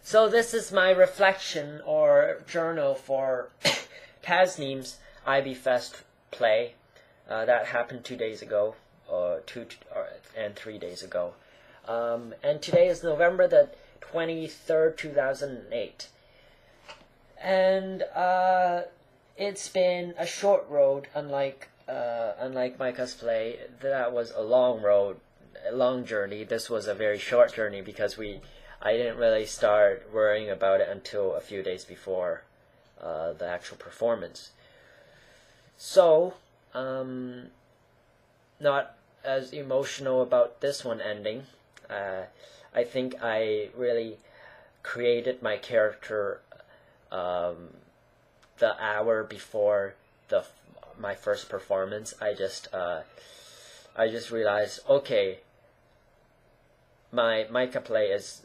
So this is my reflection or journal for Tasneem's IB Fest play. That happened 2 days ago, and 3 days ago. And today is November the 23rd, 2008. And it's been a short road, unlike Micah's play. That was a long road, a long journey. This was a very short journey because I didn't really start worrying about it until a few days before the actual performance. So, not as emotional about this one ending. I think I really created my character the hour before my first performance. I just realized, okay, my Micah play is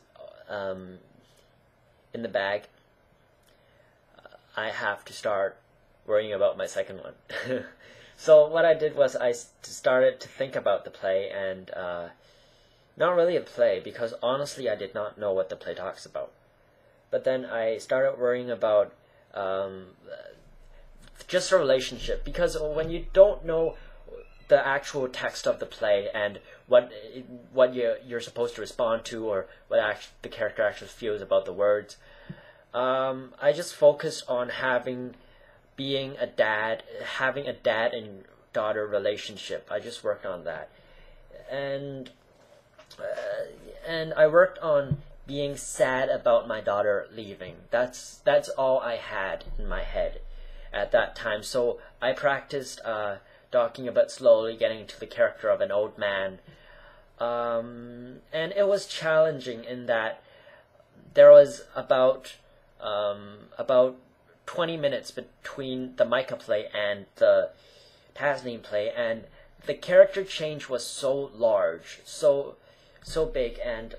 in the bag. I have to start worrying about my second one. So what I did was I started to think about the play, and not really a play, because honestly I did not know what the play talks about. But then I started worrying about just a relationship, because when you don't know the actual text of the play and what you're supposed to respond to, or what the character actually feels about the words, I just focused on having a dad and daughter relationship. I just worked on that, and I worked on being sad about my daughter leaving. That's all I had in my head at that time. So I practiced talking a bit slowly, getting into the character of an old man, and it was challenging in that there was about 20 minutes between the Micah play and the Tasneem play, and the character change was so large, so big, and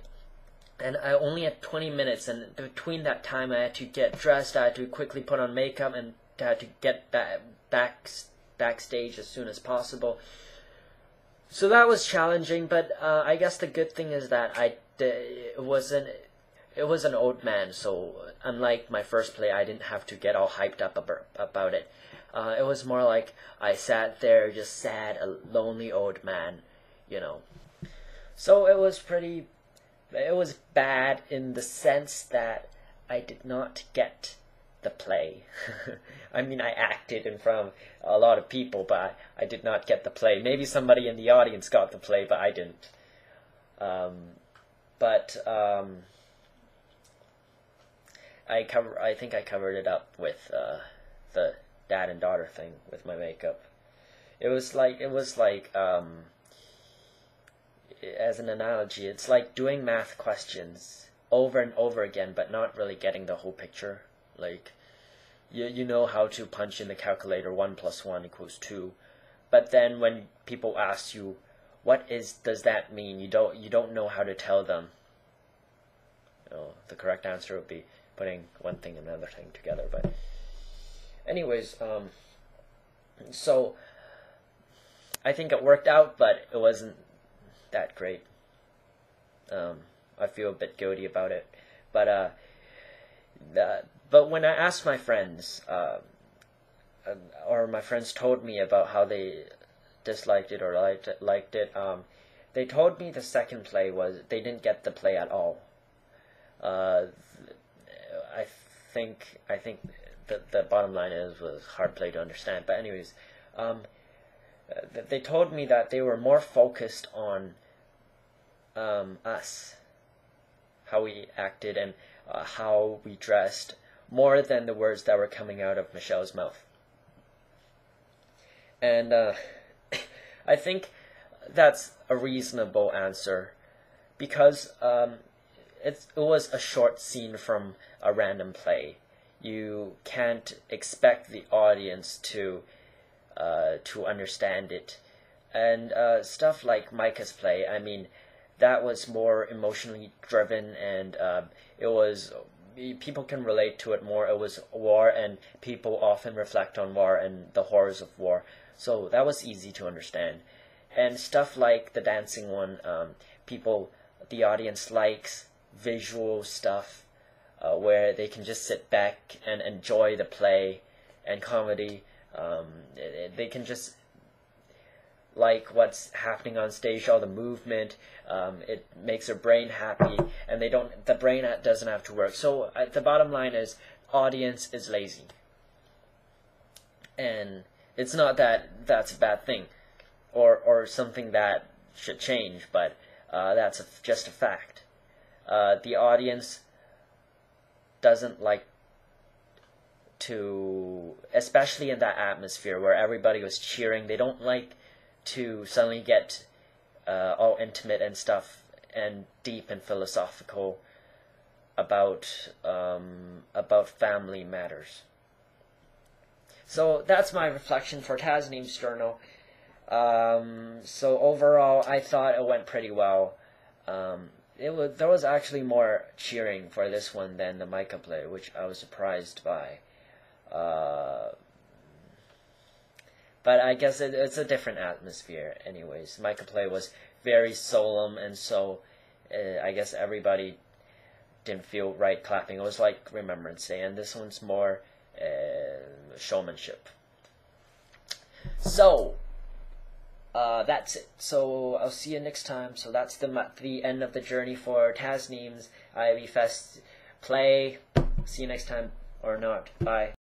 I only had 20 minutes, and between that time I had to get dressed, I had to quickly put on makeup, and I had to get backstage as soon as possible. So that was challenging, but I guess the good thing is that it was an old man, so unlike my first play, I didn't have to get all hyped up about it. It was more like I sat there just sad, a lonely old man, you know. So it was bad in the sense that I did not get the play. I mean, I acted in front of a lot of people, but I did not get the play. Maybe somebody in the audience got the play, but I didn't. I think I covered it up with the dad and daughter thing with my makeup. It was like as an analogy, it's like doing math questions over and over again, but not really getting the whole picture. Like, you know how to punch in the calculator 1 + 1 = 2, but then when people ask you, what does that mean? You don't know how to tell them. You know, the correct answer would be putting one thing and another thing together. But anyways, so I think it worked out, but it wasn't that great. I feel a bit guilty about it, but when I asked my friends, or my friends told me about how they disliked it or liked it, they told me the second play they didn't get the play at all. I think the bottom line was a hard play to understand. But anyways, they told me that they were more focused on us, how we acted and how we dressed, more than the words that were coming out of Michelle's mouth. And I think that's a reasonable answer, because it was a short scene from a random play. You can't expect the audience to understand it. And stuff like Micah's play, I mean, that was more emotionally driven, and people can relate to it more. It was war, and people often reflect on war and the horrors of war. So that was easy to understand. And stuff like the dancing one, the audience likes visual stuff. where they can just sit back and enjoy the play and comedy. They can just like what's happening on stage, all the movement. It makes their brain happy, and the brain doesn't have to work. So the bottom line is, audience is lazy, and it's not that that's a bad thing, or something that should change, but that's just a fact. The audience doesn't like to, especially in that atmosphere where everybody was cheering, they don't like to suddenly get all intimate and stuff and deep and philosophical about family matters. So that's my reflection for Tasneem's journal. So overall, I thought it went pretty well. There was actually more cheering for this one than the Micah play, which I was surprised by. But I guess it's a different atmosphere anyways. Micah play was very solemn, and so I guess everybody didn't feel right clapping. It was like Remembrance Day, and this one's more showmanship. So that's it. So I'll see you next time. So that's the end of the journey for Tasneem's Ivy Fest play. See you next time, or not. Bye.